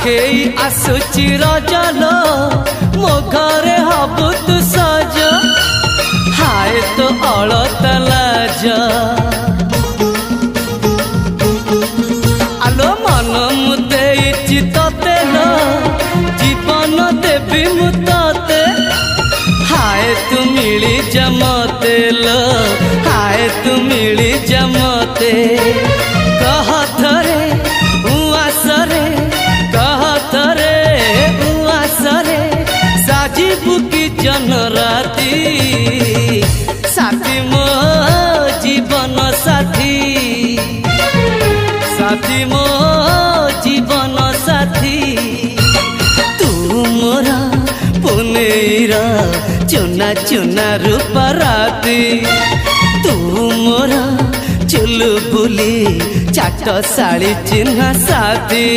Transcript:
पाखेई आसुची रजलो मो घरे हबु तू सज हाय तो अलता लाज आलो मन मु देइछि तते लो जीवन देवी मु तते हाय तू मिली जमते लो हाय तू मिली जमते कह थरे उआसरे कह थरे उआसरे साजिबु की जन राती साथी मो जीवन साथी साथी मो जीवन साथी तू मोरा पुनेरा चुना चुना रूप राती तू मोरा चुलु बुली चाट साड़ी चिन्ह साथी।